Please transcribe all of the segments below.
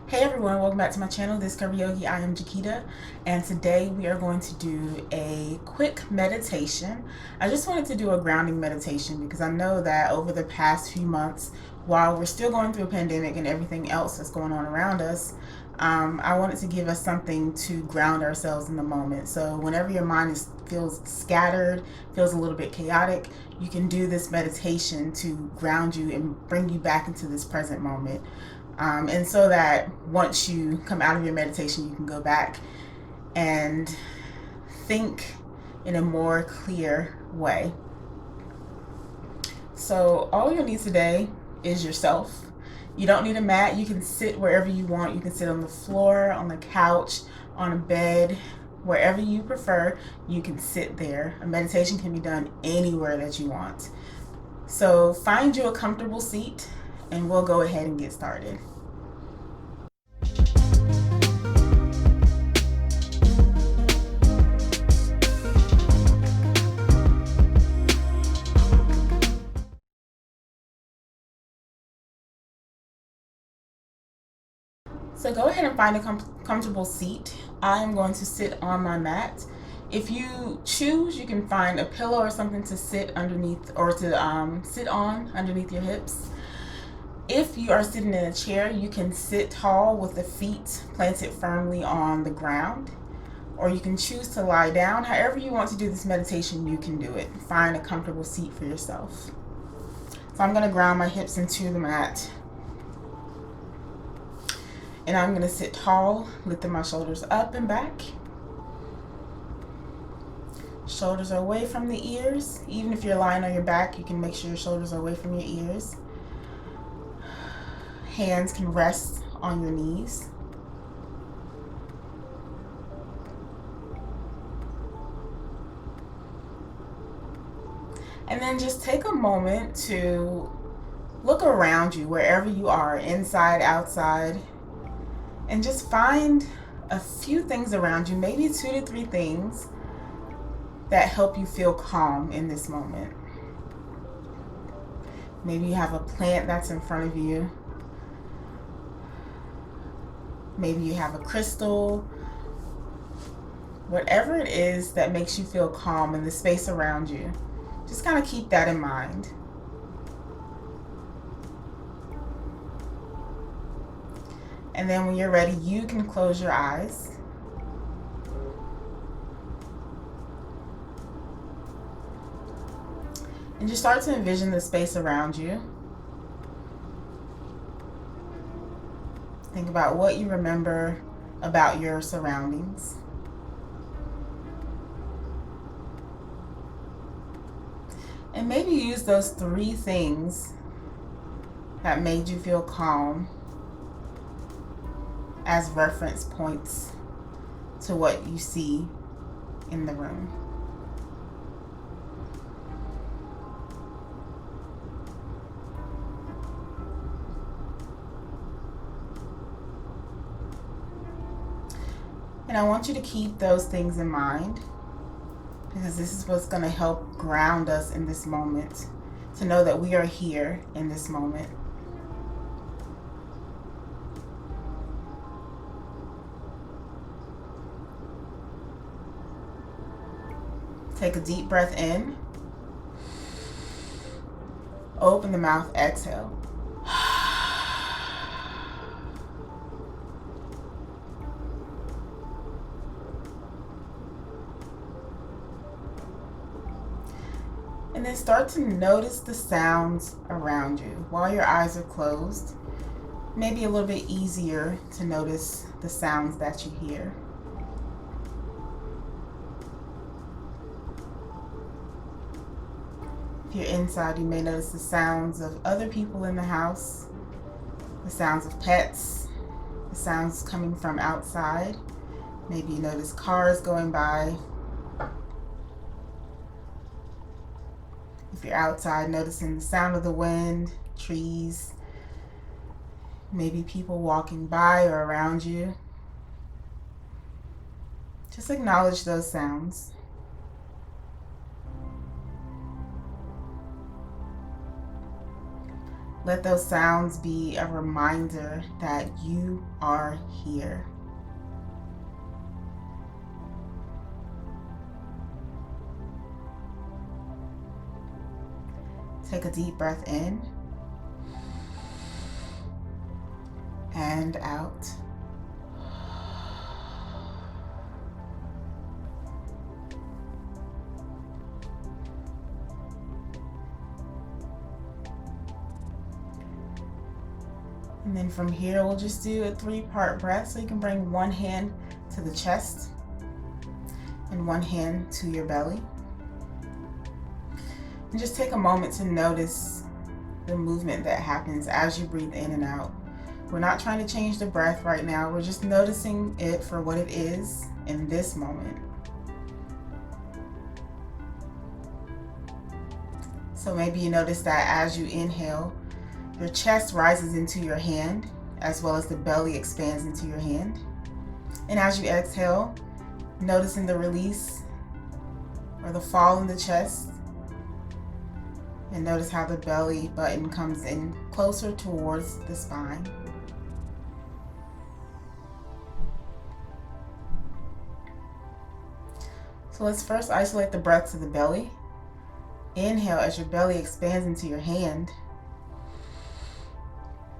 Hey everyone, welcome back to my channel. This is Curvi Yogi. I am Jakita, and today we are going to do a quick meditation. I just wanted to do a grounding meditation because I know that over the past few months, while we're still going through a pandemic and everything else that's going on around us, I wanted to give us something to ground ourselves in the moment. So whenever your mind feels scattered, feels a little bit chaotic, you can do this meditation to ground you and bring you back into this present moment. And so that once you come out of your meditation, you can go back and think in a more clear way. So all you'll need today is yourself. You don't need a mat. You can sit wherever you want. You can sit on the floor, on the couch, on a bed, wherever you prefer. You can sit there. A meditation can be done anywhere that you want. So find you a comfortable seat and we'll go ahead and get started. So go ahead and find a comfortable seat. I am going to sit on my mat. If you choose, you can find a pillow or something to sit underneath or to sit on underneath your hips. If you are sitting in a chair, you can sit tall with the feet planted firmly on the ground, or you can choose to lie down. However you want to do this meditation, you can do it. Find a comfortable seat for yourself. So I'm going to ground my hips into the mat. And I'm going to sit tall, lifting my shoulders up and back. Shoulders are away from the ears. Even if you're lying on your back, you can make sure your shoulders are away from your ears. Hands can rest on your knees. And then just take a moment to look around you, wherever you are, inside, outside. And just find a few things around you, maybe 2 to 3 things that help you feel calm in this moment. Maybe you have a plant that's in front of you. Maybe you have a crystal. Whatever it is that makes you feel calm in the space around you, just kind of keep that in mind. And then when you're ready, you can close your eyes. And just start to envision the space around you. Think about what you remember about your surroundings. And maybe use those 3 things that made you feel calm as reference points to what you see in the room. And I want you to keep those things in mind because this is what's going to help ground us in this moment, to know that we are here in this moment. Take a deep breath in. Open the mouth, exhale. And then start to notice the sounds around you while your eyes are closed. Maybe a little bit easier to notice the sounds that you hear. If you're inside, you may notice the sounds of other people in the house, the sounds of pets, the sounds coming from outside. Maybe you notice cars going by. If you're outside, noticing the sound of the wind, trees, maybe people walking by or around you. Just acknowledge those sounds. Let those sounds be a reminder that you are here. Take a deep breath in and out. And then from here, we'll just do a 3-part breath. So you can bring one hand to the chest and one hand to your belly. And just take a moment to notice the movement that happens as you breathe in and out. We're not trying to change the breath right now. We're just noticing it for what it is in this moment. So maybe you notice that as you inhale, your chest rises into your hand, as well as the belly expands into your hand. And as you exhale, noticing the release or the fall in the chest. And notice how the belly button comes in closer towards the spine. So let's first isolate the breath to the belly. Inhale as your belly expands into your hand.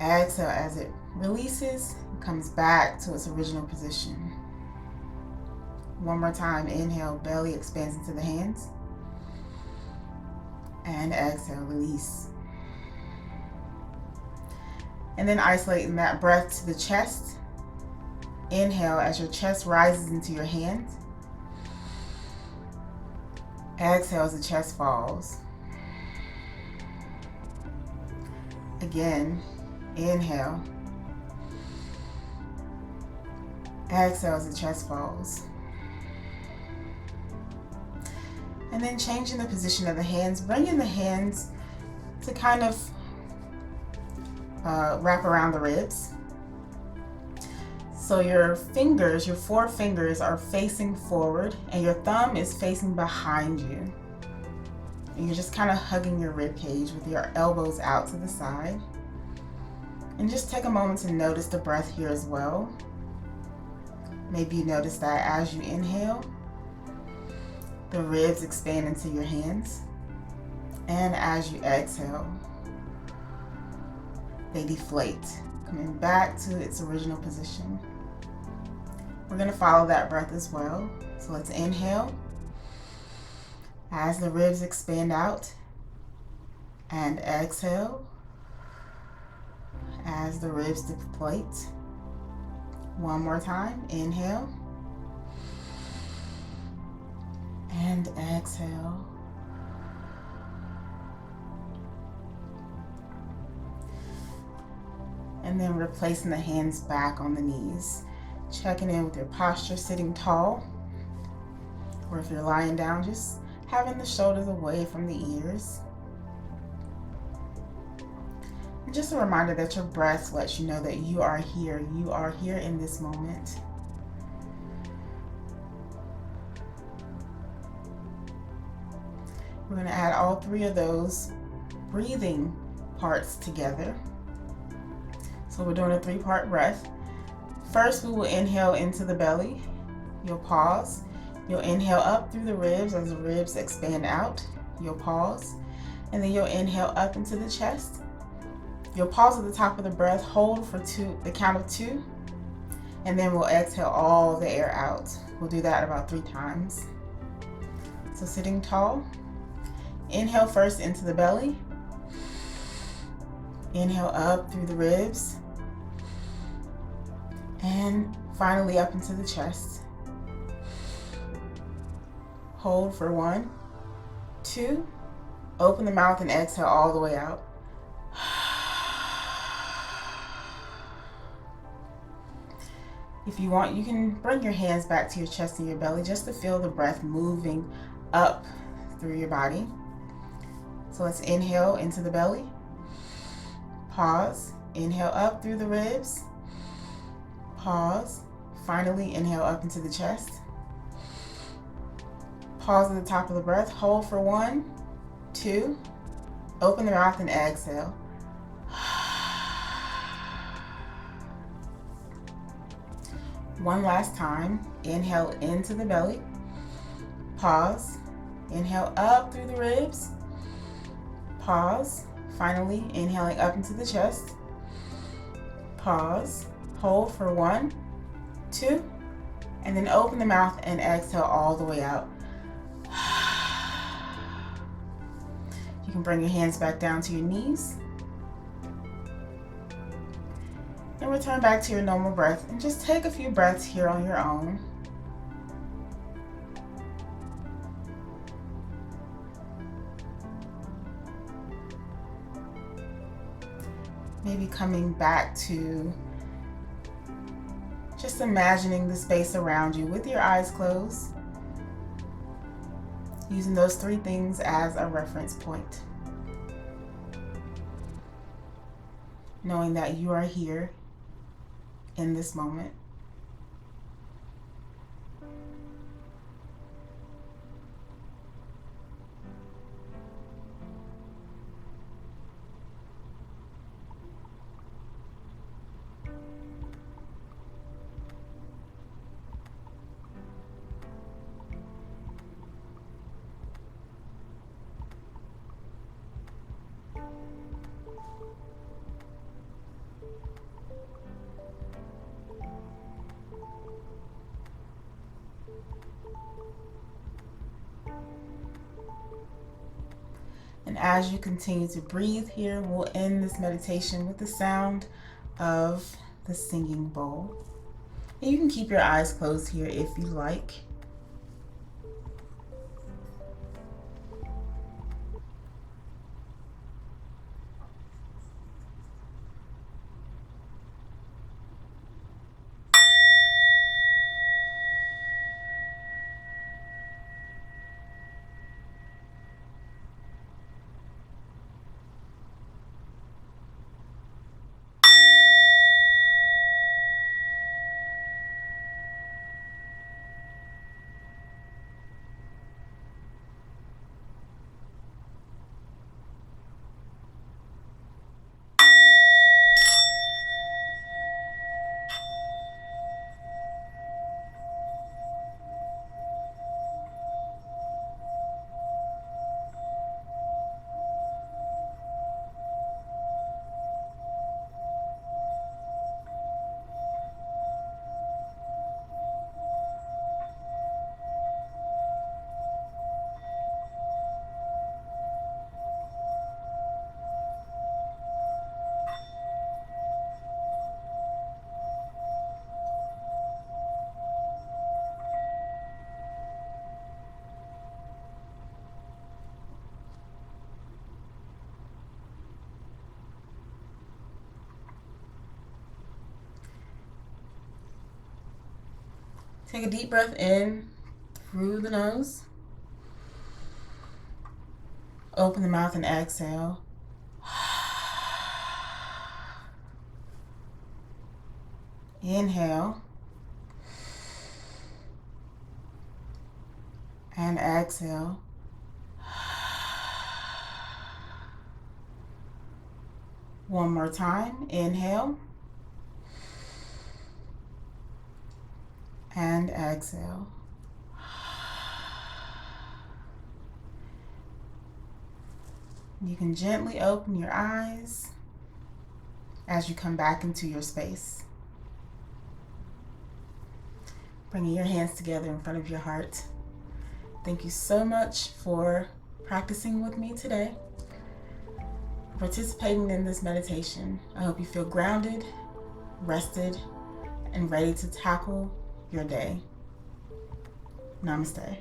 Exhale as it releases and comes back to its original position. One more time, inhale, belly expands into the hands. And exhale, release. And then isolating that breath to the chest. Inhale as your chest rises into your hands. Exhale as the chest falls. Again, inhale. Exhale as the chest falls. And then changing the position of the hands, bringing the hands to kind of wrap around the ribs. So your fingers, your 4 fingers are facing forward and your thumb is facing behind you. And you're just kind of hugging your rib cage with your elbows out to the side. And just take a moment to notice the breath here as well. Maybe you notice that as you inhale, the ribs expand into your hands. And as you exhale, they deflate, coming back to its original position. We're going to follow that breath as well. So let's inhale as the ribs expand out, and exhale as the ribs deflate. One more time, inhale and exhale. And then replacing the hands back on the knees. Checking in with your posture, sitting tall. Or if you're lying down, just having the shoulders away from the ears. And just a reminder that your breath lets you know that you are here. You are here in this moment. We're going to add all 3 of those breathing parts together. So we're doing a 3-part breath. First, we will inhale into the belly. You'll pause. You'll inhale up through the ribs as the ribs expand out. You'll pause. And then you'll inhale up into the chest. You'll pause at the top of the breath, hold for the count of 2. And then we'll exhale all the air out. We'll do that about 3 times. So sitting tall. Inhale first into the belly. Inhale up through the ribs. And finally up into the chest. Hold for 1, 2. Open the mouth and exhale all the way out. If you want, you can bring your hands back to your chest and your belly just to feel the breath moving up through your body. So let's inhale into the belly. Pause. Inhale up through the ribs. Pause. Finally, inhale up into the chest. Pause at the top of the breath. Hold for 1, 2. Open the mouth and exhale. One last time. Inhale into the belly. Pause. Inhale up through the ribs. Pause. Finally, inhaling up into the chest. Pause. Hold for 1, 2, and then open the mouth and exhale all the way out. You can bring your hands back down to your knees. And return back to your normal breath and just take a few breaths here on your own. Maybe coming back to just imagining the space around you with your eyes closed, using those 3 things as a reference point. Knowing that you are here in this moment. And as you continue to breathe here, we'll end this meditation with the sound of the singing bowl. And you can keep your eyes closed here if you like. Take a deep breath in through the nose. Open the mouth and exhale. Inhale. And exhale. One more time. Inhale. And exhale. You can gently open your eyes as you come back into your space. Bringing your hands together in front of your heart. Thank you so much for practicing with me today, participating in this meditation. I hope you feel grounded, rested, and ready to tackle your day. Namaste.